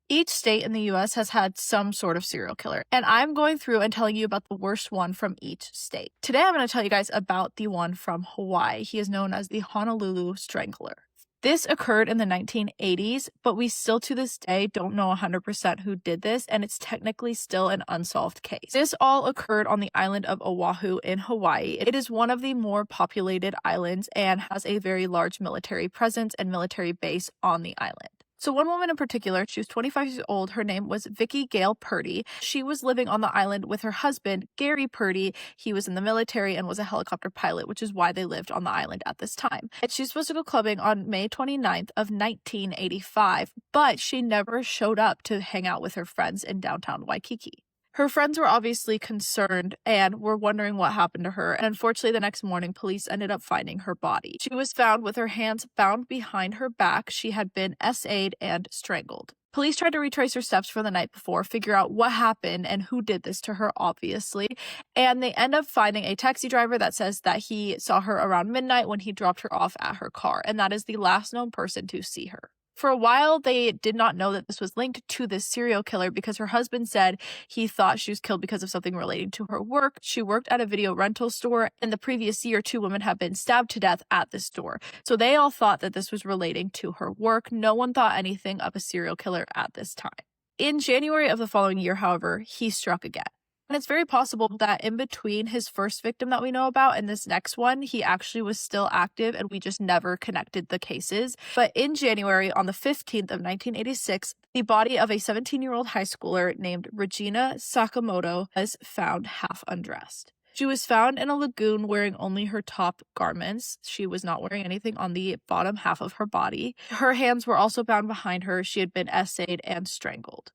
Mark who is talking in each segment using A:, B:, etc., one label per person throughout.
A: Each state in the US has had some sort of serial killer, and I'm going through and telling you about the worst one from each state. Today, I'm going to tell you guys about the one from Hawaii. He is known as the Honolulu Strangler. This occurred in the 1980s, but we still to this day don't know 100% who did this, and it's technically still an unsolved case. This all occurred on the island of Oahu in Hawaii. It is one of the more populated islands and has a very large military presence and military base on the island. So one woman in particular, she was 25 years old. Her name was Vicki Gail Purdy. She was living on the island with her husband, Gary Purdy. He was in the military and was a helicopter pilot, which is why they lived on the island at this time. And she was supposed to go clubbing on May 29th of 1985, but she never showed up to hang out with her friends in downtown Waikiki. Her friends were obviously concerned and were wondering what happened to her, and unfortunately the next morning police ended up finding her body. She was found with her hands bound behind her back. She had been SA'd and strangled. Police tried to retrace her steps from the night before, figure out what happened and who did this to her, obviously, and they end up finding a taxi driver that says that he saw her around midnight when he dropped her off at her car, and that is the last known person to see her. For a while, they did not know that this was linked to this serial killer because her husband said he thought she was killed because of something relating to her work. She worked at a video rental store, and the previous year, 2 women have been stabbed to death at the store. So they all thought that this was relating to her work. No one thought anything of a serial killer at this time. In January of the following year, however, he struck again. And it's very possible that in between his first victim that we know about and this next one, he actually was still active and we just never connected the cases. But in January, on the 15th of 1986, the body of a 17-year-old high schooler named Regina Sakamoto was found half undressed. She was found in a lagoon wearing only her top garments. She was not wearing anything on the bottom half of her body. Her hands were also bound behind her. She had been SA'd and strangled.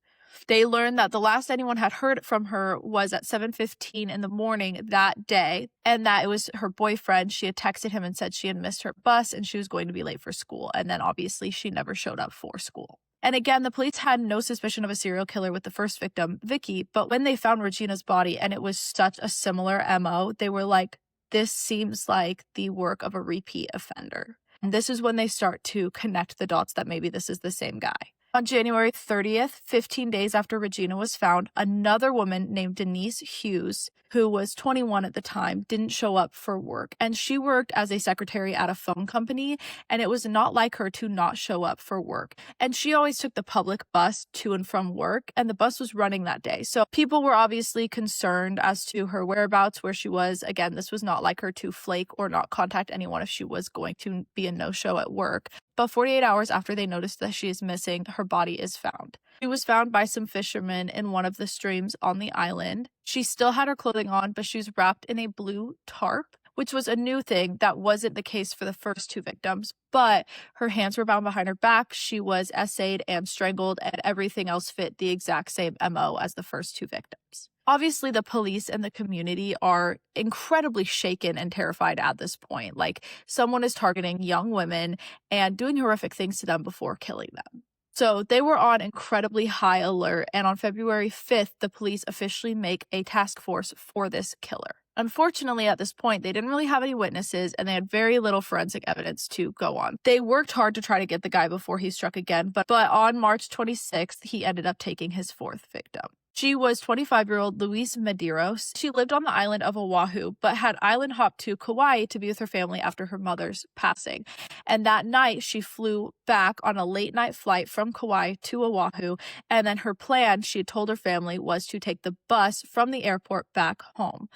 A: They learned that the last anyone had heard from her was at 7:15 in the morning that day, and that it was her boyfriend. She had texted him and said she had missed her bus and she was going to be late for school, and then obviously she never showed up for school. And again, the police had no suspicion of a serial killer with the first victim, Vicki, but when they found Regina's body and it was such a similar MO, they were like, this seems like the work of a repeat offender. And this is when they start to connect the dots that maybe this is the same guy. On January 30th, 15 days after Regina was found, another woman named Denise Hughes, who was 21 at the time, didn't show up for work. And she worked as a secretary at a phone company, and it was not like her to not show up for work. And she always took the public bus to and from work, and the bus was running that day. So people were obviously concerned as to her whereabouts, where she was. Again, this was not like her to flake or not contact anyone if she was going to be a no-show at work. But 48 hours after they noticed that she is missing, her body is found. She was found by some fishermen in one of the streams on the island. She still had her clothing on, but she was wrapped in a blue tarp, which was a new thing. That wasn't the case for the first 2 victims, but her hands were bound behind her back. She was SA'd and strangled, and everything else fit the exact same MO as the first 2 victims. Obviously, the police and the community are incredibly shaken and terrified at this point. Like, someone is targeting young women and doing horrific things to them before killing them. So they were on incredibly high alert, and on February 5th, the police officially make a task force for this killer. Unfortunately, at this point, they didn't really have any witnesses, and they had very little forensic evidence to go on. They worked hard to try to get the guy before he struck again, but on March 26th, he ended up taking his 4th victim. She was 25-year-old Louise Medeiros. She lived on the island of Oahu, but had island hopped to Kauai to be with her family after her mother's passing. And that night, she flew back on a late-night flight from Kauai to Oahu, and then her plan, she had told her family, was to take the bus from the airport back home.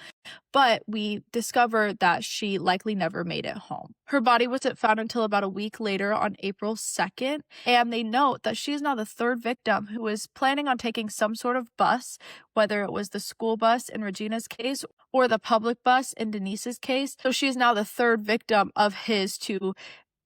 A: But we discovered that she likely never made it home. Her body wasn't found until about a week later on April 2nd, and they note that she is now the 3rd victim who was planning on taking some sort of bus, whether it was the school bus in Regina's case or the public bus in Denise's case. So she is now the 3rd victim of his to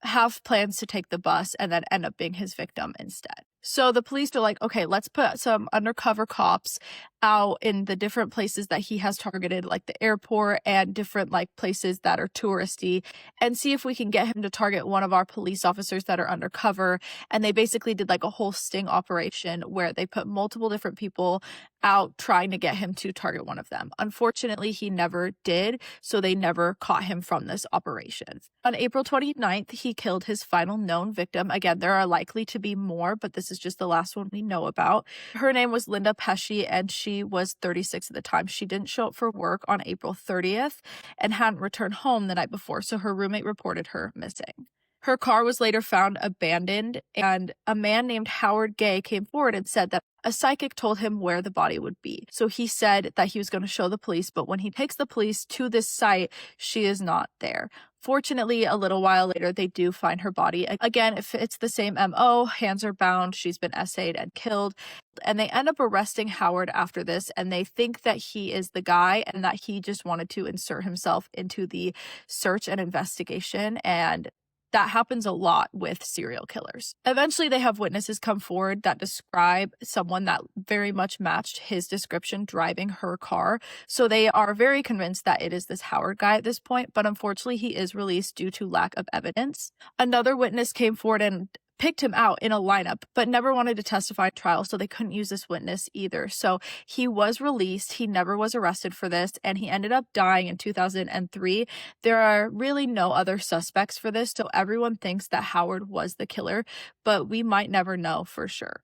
A: have plans to take the bus and then end up being his victim instead. So the police are like, okay, let's put some undercover cops out in the different places that he has targeted, like the airport and different like places that are touristy, and see if we can get him to target one of our police officers that are undercover. And they basically did like a whole sting operation where they put multiple different people out trying to get him to target one of them. Unfortunately, he never did, so they never caught him from this operation. On April 29th, he killed his final known victim. Again, there are likely to be more, but this This is just the last one we know about. Her name was Linda Pesci, and she was 36 at the time. She didn't show up for work on April 30th and hadn't returned home the night before, so her roommate reported her missing. Her car was later found abandoned, and a man named Howard Gay came forward and said that a psychic told him where the body would be. So he said that he was going to show the police, but when he takes the police to this site, she is not there. Fortunately, a little while later, they do find her body. Again, if it's the same MO, hands are bound, she's been essayed and killed. And they end up arresting Howard after this, and they think that he is the guy and that he just wanted to insert himself into the search and investigation. And that happens a lot with serial killers. Eventually, they have witnesses come forward that describe someone that very much matched his description driving her car. So they are very convinced that it is this Howard guy at this point, but unfortunately, he is released due to lack of evidence. Another witness came forward and picked him out in a lineup, but never wanted to testify at trial, so they couldn't use this witness either. So he was released. He never was arrested for this, and he ended up dying in 2003. There are really no other suspects for this, so everyone thinks that Howard was the killer, but we might never know for sure.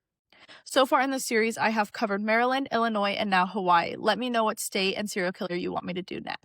A: So far in the series, I have covered Maryland, Illinois, and now Hawaii. Let me know what state and serial killer you want me to do next.